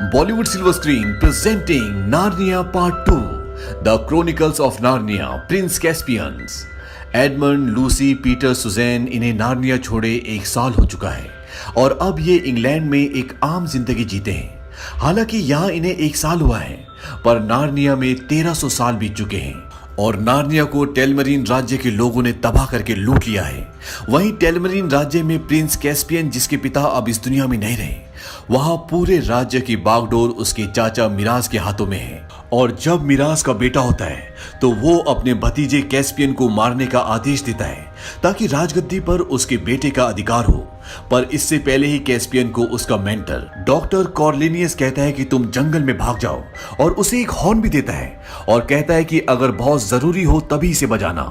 Bollywood Silver Screen presenting Narnia Part 2, The Chronicles of Narnia, Prince Caspian। Edmund, Lucy, Peter, Susan इन्हें Narnia छोड़े 1 साल हो चुका है और अब ये इंग्लैंड में एक आम जिंदगी जीते हैं। हालांकि यहाँ इन्हें 1 साल हुआ है, पर नार्निया में 1300 साल बीत चुके हैं और नार्निया को टेलमरीन राज्य के लोगों ने तबाह करके लूट लिया है। वहीं टेलमरीन राज्य में प्रिंस कैस्पियन, जिसके पिता अब इस दुनिया में नहीं रहे, वहां पूरे राज्य की बागडोर उसके चाचा मिराज के हाथों में है। और जब मिराज का बेटा होता है तो वो अपने भतीजे कैस्पियन को मारने का आदेश देता है ताकि राजगद्दी पर उसके बेटे का अधिकार हो। पर इससे पहले ही कैस्पियन को उसका मेंटर डॉक्टर कॉर्लिनियस कहता है कि तुम जंगल में भाग जाओ, और उसे एक हॉर्न भी देता है और कहता है कि अगर बहुत जरूरी हो तभी इसे बजाना।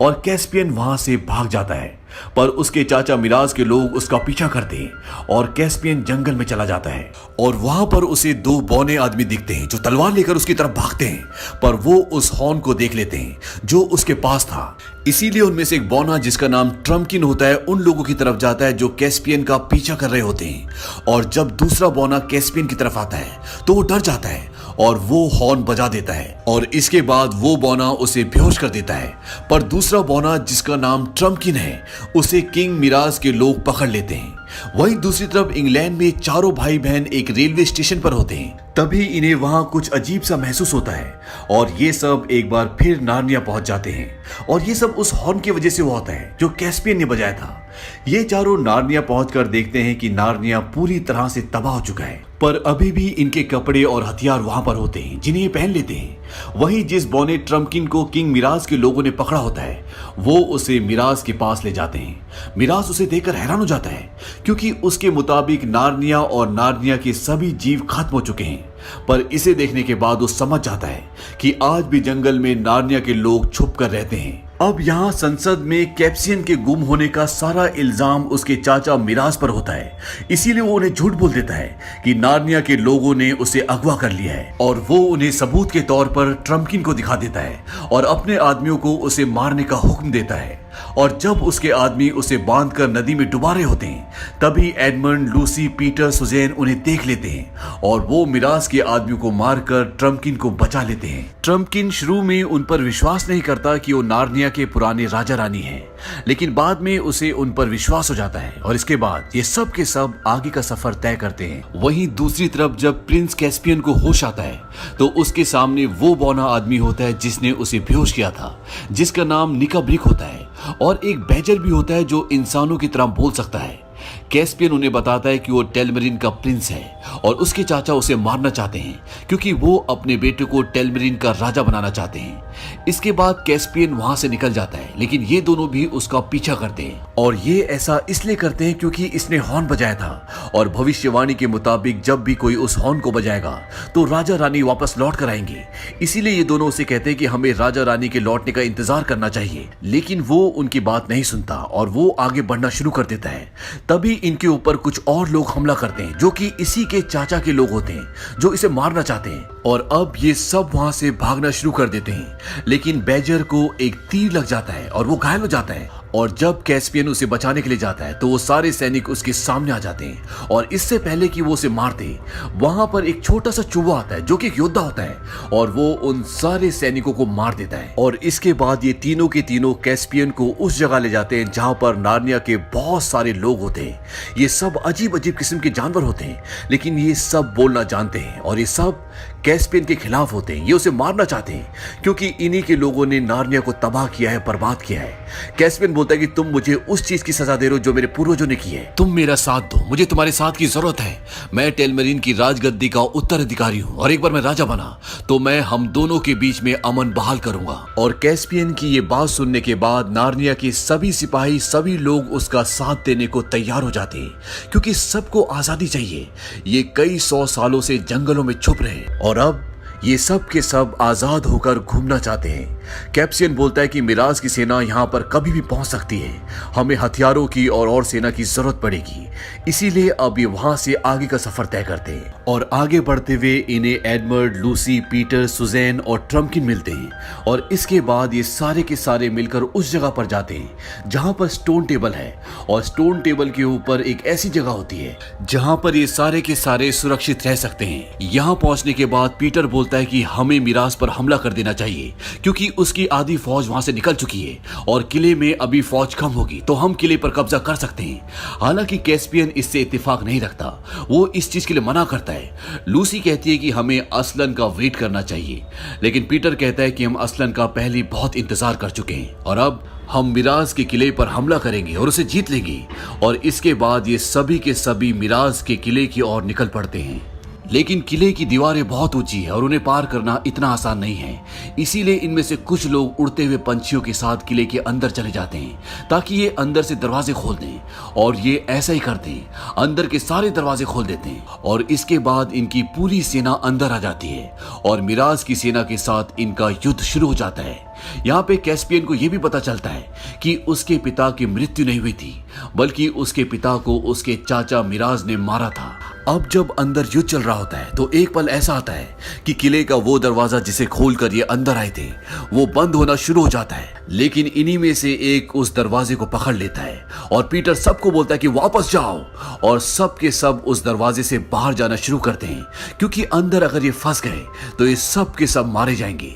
और कैस्पियन वहां से भाग जाता है, पर उसके चाचा मिराज के लोग उसका पीछा करते हैं और कैस्पियन जंगल में चला जाता है। और वहां पर उसे 2 बौने आदमी दिखते हैं जो तलवार लेकर उसकी तरफ भागते हैं, पर वो उस हॉर्न को देख लेते हैं जो उसके पास था। इसीलिए उनमें से एक बौना, जिसका नाम ट्रम्किन होता है, उन लोगों की तरफ जाता है जो कैस्पियन का पीछा कर रहे होते हैं। और जब दूसरा बौना कैस्पियन की तरफ आता है तो वो डर जाता है और वो हॉर्न बजा देता है, और इसके बाद वो बौना उसे बेहोश कर देता है। पर दूसरा बौना, जिसका नाम ट्रम्किन है, उसे किंग मिराज के लोग पकड़ लेते हैं। वहीं दूसरी तरफ इंग्लैंड में चारों भाई बहन एक रेलवे स्टेशन पर होते हैं। तभी इन्हें वहां कुछ अजीब सा महसूस होता है और ये सब एक बार फिर नार्निया पहुंच जाते हैं। और ये सब उस हॉर्न की वजह से हुआ होता है जो कैस्पियन ने बजाया था। ये चारों नार्निया पहुंचकर देखते हैं कि नार्निया पूरी तरह से तबाह हो चुका है, पर अभी भी इनके कपड़े और हथियार वहां पर होते हैं जिन्हें ये पहन लेते हैं। वहीं जिस बौने ट्रम्किन को किंग मिराज के लोगों ने पकड़ा होता है, वो उसे मिराज के पास ले जाते हैं। मिराज उसे देखकर हैरान हो जाता है क्योंकि उसके मुताबिक नार्निया और नार्निया के सभी जीव खत्म हो चुके हैं। पर इसे देखने के बाद वो समझ जाता है कि आज भी जंगल में नार्निया के लोग छुप कर रहते हैं। अब यहाँ संसद में कैप्सियन के गुम होने का सारा इल्जाम उसके चाचा मिराज पर होता है। इसीलिए वो उन्हें झूठ बोल देता है कि नार्निया के लोगों ने उसे अगवा कर लिया है, और वो उन्हें सबूत के तौर पर ट्रम्किन को दिखा देता है और अपने आदमियों को उसे मारने का हुक्म देता है। और जब उसके आदमी उसे बांधकर नदी में डुबा रहे होते हैं, तभी एडमंड, लूसी, पीटर, सुजैन उन्हें देख लेते हैं और वो मिराज के आदमियों को मारकर ट्रम्किन को बचा लेते हैं। ट्रम्किन शुरू में उन पर विश्वास नहीं करता कि वो नार्निया के पुराने राजा रानी हैं, लेकिन बाद में उसे उन पर विश्वास हो जाता है और इसके बाद ये सब के सब आगे का सफर तय करते हैं। वहीं दूसरी तरफ जब प्रिंस कैस्पियन को होश आता है तो उसके सामने वो बौना आदमी होता है जिसने उसे बेहोश किया था, जिसका नाम निकाब्रिक होता है, और एक बैजर भी होता है जो इंसानों की तरह बोल सकता है। कैस्पियन उन्हें बताता है कि वो टेलमरीन का प्रिंस है और उसके चाचा उसे मारना चाहते हैं क्योंकि वो अपने बेटे को टेलमरीन का राजा बनाना चाहते हैं। इसके बाद कैस्पियन वहां से निकल जाता है, लेकिन ये दोनों भी उसका पीछा करते हैं और ये ऐसा इसलिए करते हैं क्योंकि इसने हॉर्न बजाया था और भविष्यवाणी के मुताबिक जब भी कोई उस हॉर्न को बजाएगा तो राजा रानी वापस लौट कर आएंगे। इसीलिए ये दोनों उसे कहते हैं कि हमें राजा रानी के लौटने का इंतजार करना चाहिए, लेकिन वो उनकी बात नहीं सुनता और वो आगे बढ़ना शुरू कर देता है। तभी इनके ऊपर कुछ और लोग हमला करते हैं जो कि इसी के चाचा के लोग होते हैं जो इसे मारना चाहते हैं। और अब ये सब वहां से भागना शुरू कर देते हैं, लेकिन बैजर को एक तीर लग जाता है और वो घायल हो जाता है। और जब कैस्पियन उसे बचाने के लिए जाता है तो वो सारे सैनिक उसके सामने आ जाते हैं और इससे पहले कि वो उसे मार दे, वहां पर एक छोटा सा चूहा आता है जो कि एक योद्धा होता है और वो उन सारे सैनिकों को मार देता है। और इसके बाद ये तीनों के तीनों कैस्पियन को उस जगह ले जाते हैं जहां पर नार्निया के बहुत सारे लोग होते हैं। ये सब अजीब अजीब किस्म के जानवर होते हैं, लेकिन ये सब बोलना जानते हैं और ये सब कैस्पियन के खिलाफ होते हैं। ये उसे मारना चाहते हैं क्योंकि इन्हीं के लोगों ने नार्निया को तबाह किया है, बर्बाद किया है। कैस्पियन बोलता है कि तुम मुझे उस चीज की सजा दे रहे हो जो मेरे पूर्वजों ने की है। तुम मेरा साथ दो, मुझे तुम्हारे साथ की जरूरत है। मैं टेलमरीन की राजगद्दी का उत्तराधिकारी हूँ और एक बार मैं राजा बना तो मैं हम दोनों के बीच में अमन बहाल करूंगा। और कैस्पियन की ये बात सुनने के बाद नार्निया के सभी सिपाही, सभी लोग उसका साथ देने को तैयार हो जाते हैं क्योंकि सबको आजादी चाहिए। ये कई 100 सालों से जंगलों में छुप रहे और अब ये सब के सब आजाद होकर घूमना चाहते हैं। कैप्सियन बोलता है कि मिराज की सेना यहाँ पर कभी भी पहुंच सकती है, हमें हथियारों की और सेना की जरूरत पड़ेगी, इसीलिए अब ये वहां से आगे का सफर तय करते हैं। और आगे बढ़ते हुए इन्हें एडमंड, लूसी, पीटर, सुजैन और ट्रम्किन मिलते हैं और इसके बाद ये सारे के सारे मिलकर उस जगह पर जाते हैं जहां पर स्टोन टेबल है और स्टोन टेबल के ऊपर एक ऐसी जगह होती है जहां पर ये सारे के सारे सुरक्षित रह सकते हैं। यहां पहुंचने के बाद पीटर बोलता है कि हमें मिराज पर हमला कर देना चाहिए क्योंकि उसकी आधी फौज वहां से निकल चुकी है और किले में अभी फौज कम होगी तो हम किले पर कब्जा कर सकते हैं। हालांकि कैस्पियन इससे इत्तेफाक नहीं रखता, वो इस चीज के लिए मना करता है। लूसी कहती है कि हमें असलन का वेट करना चाहिए, लेकिन पीटर कहता है कि हम असलन का पहले बहुत इंतजार कर चुके हैं और अब हम मिराज के किले पर हमला करेंगे और उसे जीत लेंगे। और इसके बाद ये सभी के सभी मिराज के किले की ओर निकल पड़ते हैं। लेकिन किले की दीवारें बहुत ऊंची है और उन्हें पार करना इतना आसान नहीं है, इसीलिए इनमें से कुछ लोग उड़ते हुए पंछियों के साथ किले के अंदर चले जाते हैं ताकि ये अंदर से दरवाजे खोल दें। और ये ऐसा ही करते हैं, अंदर के सारे दरवाजे खोल देते हैं और इसके बाद इनकी पूरी सेना अंदर आ जाती है और मिराज की सेना के साथ इनका युद्ध शुरू हो जाता है। यहाँ पे कैस्पियन को यह भी पता चलता है कि उसके पिता की मृत्यु नहीं हुई थी, बल्कि उसके पिता को उसके चाचा मिराज ने मारा था। अब जब अंदर युद्ध चल रहा होता है तो एक पल ऐसा आता है कि किले का वो दरवाजा जिसे खोलकर ये अंदर आए थे वो बंद होना शुरू हो जाता है, लेकिन इन्हीं में से एक उस दरवाजे को पकड़ लेता है और पीटर सबको बोलता है कि वापस जाओ और सब के सब उस दरवाजे से बाहर जाना शुरू करते हैं क्योंकि अंदर अगर ये फंस गए तो ये सब के सब मारे जाएंगे।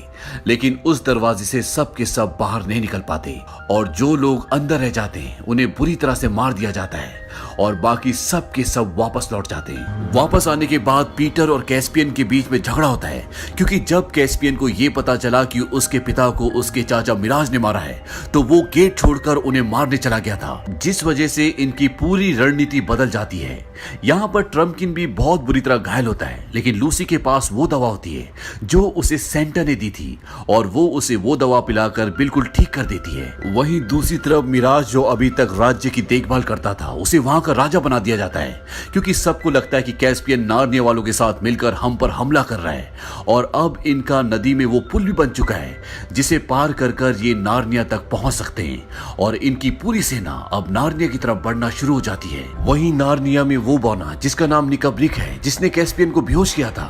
लेकिन उस दरवाजे से सब के सब बाहर नहीं निकल पाते और जो लोग अंदर रह जाते हैं उन्हें बुरी तरह से मार दिया जाता है और बाकी सब के सब वापस लौट जाते हैं। वापस आने के बाद पीटर और कैस्पियन के बीच में झगड़ा होता है क्योंकि जब कैस्पियन को यह पता चला कि उसके पिता को उसके चाचा मिराज ने मारा है तो वो गेट छोड़कर उन्हें मारने चला गया था, जिस वजह से इनकी पूरी रणनीति बदल जाती है। यहाँ पर ट्रम्किन भी बहुत बुरी तरह घायल होता है, लेकिन लूसी के पास वो दवा होती है जो उसे सेंटा ने दी थी और वो उसे वो दवा पिलाकर बिल्कुल ठीक कर देती है। वहीं दूसरी तरफ मिराज जो अभी तक राज्य की देखभाल करता था उसे वहां का राजा बना दिया जाता है क्योंकि सबको लगता है कि कैस्पियन नार्निया वालों के साथ मिलकर हम पर हमला कर रहा है और अब इनका नदी में वो पुल भी बन चुका है जिसे पार कर कर ये नार्निया तक पहुंच सकते हैं और इनकी पूरी सेना अब नार्निया की तरफ बढ़ना शुरू हो जाती है। वहीं नार्निया में वो बौना जिसका नाम निकब्रिक है, जिसने कैस्पियन को बेहोश किया था,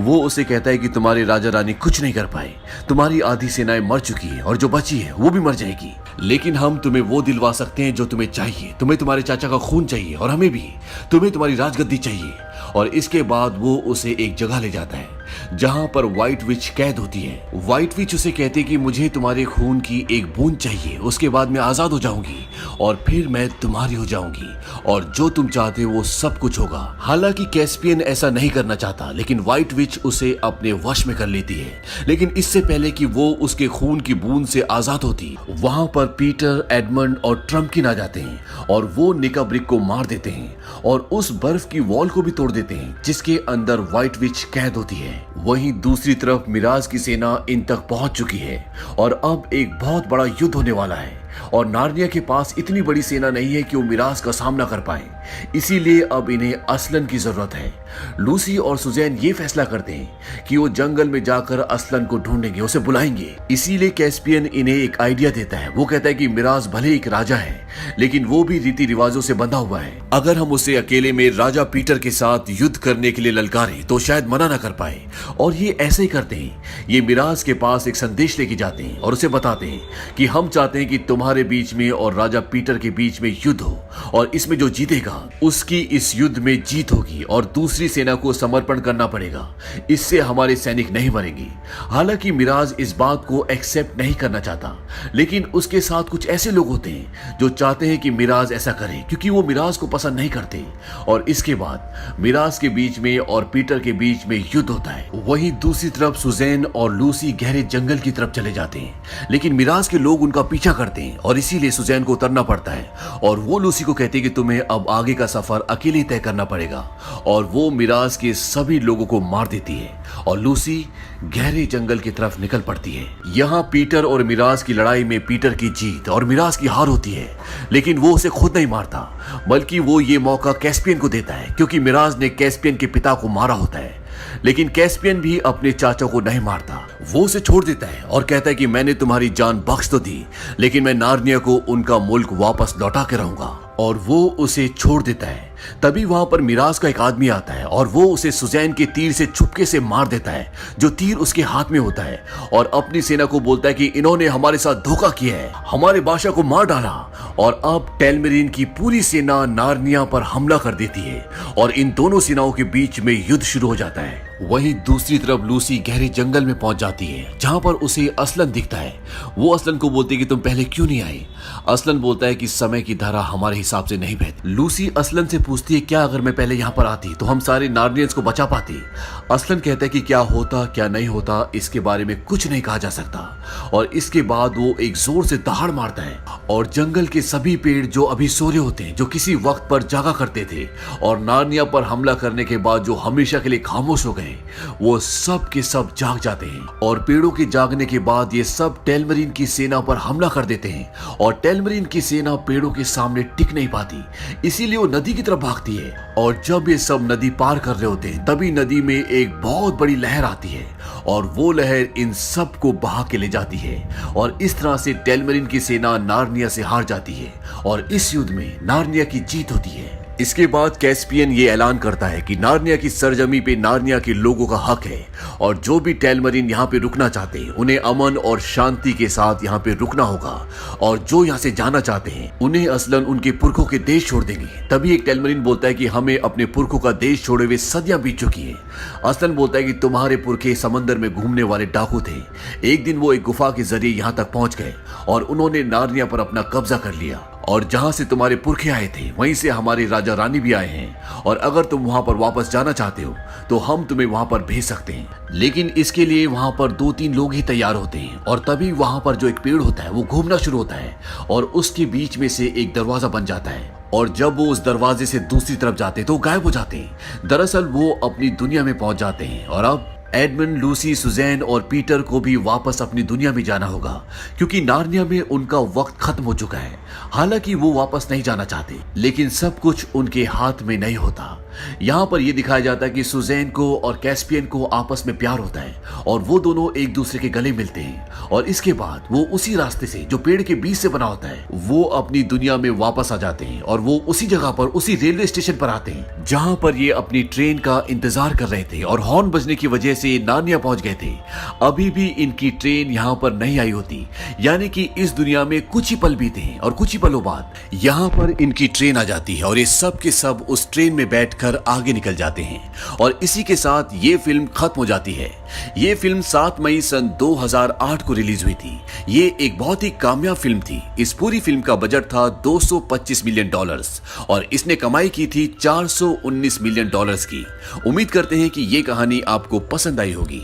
वो उसे कहता है कि तुम्हारे राजा रानी कुछ नहीं कर पाए, तुम्हारी आधी सेनाएं मर चुकी है और जो बची है वो भी मर जाएगी, लेकिन हम तुम्हें वो दिलवा सकते हैं जो तुम्हें चाहिए। तुम्हें तुम्हारे चाचा का खून चाहिए और हमें भी, तुम्हें तुम्हारी राजगद्दी चाहिए। और इसके बाद वो उसे एक जगह ले जाता है जहां पर व्हाइट विच कैद होती है। व्हाइट विच उसे कहती है कि मुझे तुम्हारे खून की एक बूंद चाहिए, उसके बाद मैं आजाद हो जाऊंगी और फिर मैं तुम्हारी हो जाऊंगी और जो तुम चाहते हो वो सब कुछ होगा। हालांकि कैस्पियन ऐसा नहीं करना चाहता, लेकिन व्हाइट विच उसे अपने वश में कर लेती है। लेकिन इससे पहले कि वो उसके खून की बूंद से आजाद होती, वहां पर पीटर, एडमंड और ट्रम्किन आ जाते हैं और वो निकब्रिक को मार देते हैं और उस बर्फ की वॉल को भी तोड़ देते हैं जिसके अंदर व्हाइट विच कैद होती है। वहीं दूसरी तरफ मिराज की सेना इन तक पहुंच चुकी है और अब एक बहुत बड़ा युद्ध होने वाला है और नार्निया के पास इतनी बड़ी सेना नहीं है कि वो मिराज का सामना कर पाए, इसीलिए अब इन्हें असलन की जरूरत है। लूसी और सुजैन ये फैसला करते हैं कि वो जंगल में जाकर असलन को ढूंढेंगे, उसे बुलाएंगे। इसीलिए कैस्पियन इन्हें एक आइडिया देता है। वो कहता है कि मिराज भले एक राजा है, लेकिन वो भी रीति रिवाजों से बंधा हुआ है। अगर हम उसे अकेले में राजा पीटर के साथ युद्ध करने के लिए ललकारें तो शायद मना न कर पाए, और ये ऐसे ही करते हैं। ये मिराज के पास एक संदेश लेके जाते हैं और उसे बताते हैं कि हम चाहते हैं कि तुम्हारे बीच में और राजा पीटर के बीच में युद्ध हो और इसमें जो जीतेगा उसकी इस युद्ध में जीत होगी और दूसरी सेना को समर्पण करना पड़ेगा। इससे हमारे सैनिक नहीं मरेंगे। हालांकि मिराज इस बात को एक्सेप्ट नहीं करना चाहता, लेकिन उसके साथ कुछ ऐसे लोग होते हैं जो चाहते हैं कि मिराज ऐसा करे क्योंकि वो मिराज को पसंद नहीं करते। और इसके बाद मिराज के बीच में और पीटर के बीच में युद्ध होता है। वहीं दूसरी तरफ सुजैन और लूसी गहरे जंगल की तरफ चले जाते हैं, लेकिन मिराज के लोग उनका पीछा करते हैं और इसीलिए सुजैन को उतरना पड़ता है और वो लूसी को कहती है कि तुम्हें अब आगे का सफर अकेले तय करना पड़ेगा, और वो मिराज के सभी लोगों को मार देती है और लूसी गहरे जंगल की तरफ निकल पड़ती है। यहाँ पीटर और मिराज की लड़ाई में पीटर की जीत और मिराज की हार होती है, लेकिन वो उसे खुद नहीं मारता, बल्कि वो ये मौका कैस्पियन को देता है क्योंकि मिराज ने कैस्पियन के पिता को मारा होता है। लेकिन कैस्पियन भी अपने चाचा को नहीं मारता। वो उसे छोड़ देता है और कहता है कि मैंने तुम्हारी जान बख्श तो दी, लेकिन मैं नार्निया को उनका मुल्क वापस लौटा के रहूंगा। और वो उसे छोड़ देता है। तभी वहां पर मिराज का एक आदमी आता है और वो उसे सुजैन के तीर से चुपके से मार देता है, जो तीर उसके हाथ में होता है, और अपनी सेना को बोलता है कि इन्होंने हमारे साथ धोखा किया है, हमारे बादशाह को मार डाला। और अब टेलमेरिन की पूरी सेना नार्निया पर हमला कर देती है और इन दोनों सेनाओं के बीच में युद्ध शुरू हो जाता है। वहीं दूसरी तरफ लूसी गहरे जंगल में पहुंच जाती है, जहां पर उसे असलन दिखता है। वो असलन को बोलती है कि तुम पहले क्यों नहीं आई। असलन बोलता है कि समय की धारा हमारे हिसाब से नहीं बहती। लूसी असलन से पूछती है क्या अगर मैं पहले यहाँ पर आती तो हम सारे नार्नियंस को बचा पाती। असलन कहता है कि क्या होता क्या नहीं होता इसके बारे में कुछ नहीं कहा जा सकता। और इसके बाद वो एक जोर से दहाड़ मारता है और जंगल के सभी पेड़ जो अभी सो रहे होते हैं, जो किसी वक्त पर जागा करते थे और नार्निया पर हमला करने के बाद जो हमेशा के लिए खामोश हो गए, वो सब के सब जाग जाते हैं। और पेड़ों के जागने के बाद ये सब टेलमेरिन की सेना पर हमला कर देते हैं और टेलमेरिन की सेना पेड़ों के सामने टिक नहीं पाती, इसीलिए वो नदी की तरफ भागती है। और जब ये सब नदी पार कर रहे होते हैं, तभी नदी में एक बहुत बड़ी लहर आती है और वो लहर इन सब को बहा के ले जाती है। और इस तरह से टेलमेरिन की सेना नार्निया से हार जाती है और इस युद्ध में नार्निया की जीत होती है। इसके बाद कैस्पियन ये ऐलान करता है कि नार्निया की सरजमी पे नार्निया के लोगों का हक है और जो भी टेलमेरिन यहाँ पे रुकना चाहते हैं उन्हें अमन और शांति के साथ यहाँ पे रुकना होगा, और जो यहाँ से जाना चाहते हैं उन्हें असलन उनके पुरखों के देश छोड़ देंगे। तभी एक टेलमेरिन बोलता है कि हमें अपने पुरखों का देश छोड़े हुए सदियां बीत चुकी है। असलन बोलता है कि तुम्हारे पुरखे समंदर में घूमने वाले डाकू थे। एक दिन वो एक गुफा के जरिए यहाँ तक पहुंच गए और उन्होंने नार्निया पर अपना कब्जा कर लिया, और जहां से तुम्हारे पुरखे आए थे वहीं से हमारे राजा रानी भी आए हैं, और अगर तुम वहां पर वापस जाना चाहते हो तो हम तुम्हें वहां पर भेज सकते हैं। लेकिन इसके लिए वहां पर 2-3 लोग ही तैयार होते हैं। और तभी वहां पर जो एक पेड़ होता है वो घूमना शुरू होता है और उसके बीच में से एक दरवाजा बन जाता है, और जब वो उस दरवाजे से दूसरी तरफ जाते तो गायब हो जाते हैं। दरअसल वो अपनी दुनिया में पहुंच जाते हैं और अब एडमंड, लूसी, सुजैन और पीटर को भी वापस अपनी दुनिया में जाना होगा, क्योंकि नार्निया में उनका वक्त खत्म हो चुका है। हालांकि वो वापस नहीं जाना चाहते, लेकिन सब कुछ उनके हाथ में नहीं होता। यहाँ पर यह दिखाया जाता है कि सुजैन को और कैस्पियन को आपस में प्यार होता है और वो दोनों एक दूसरे के गले मिलते हैं, और इसके बाद वो उसी रास्ते से जो पेड़ के बीच से बना होता है वो अपनी दुनिया में वापस आ जाते हैं। और वो उसी जगह पर, उसी रेलवे स्टेशन पर आते हैं जहां पर ये अपनी ट्रेन का इंतजार कर रहे थे, और हॉर्न बजने की वजह से नार्निया पहुंच गए थे। अभी भी इनकी ट्रेन यहाँ पर नहीं आई होती, यानी कि इस दुनिया में कुछ ही पल बीते हैं और कुछ ही पलों बाद यहाँ पर इनकी ट्रेन आ जाती है और ये सब के सब उस ट्रेन में बैठकर आगे निकल जाते हैं। और इसी के साथ ये फिल्म खत्म हो जाती है। ये फिल्म 7 मई सन 2008 को रिलीज हुई थी। ये एक बहुत ही कामयाब फिल्म थी। इस पूरी फिल्म का बजट था $225 मिलियन और इसने कमाई की थी $419 मिलियन की। उम्मीद करते हैं कि ये कहानी आपको पसंद आई होगी।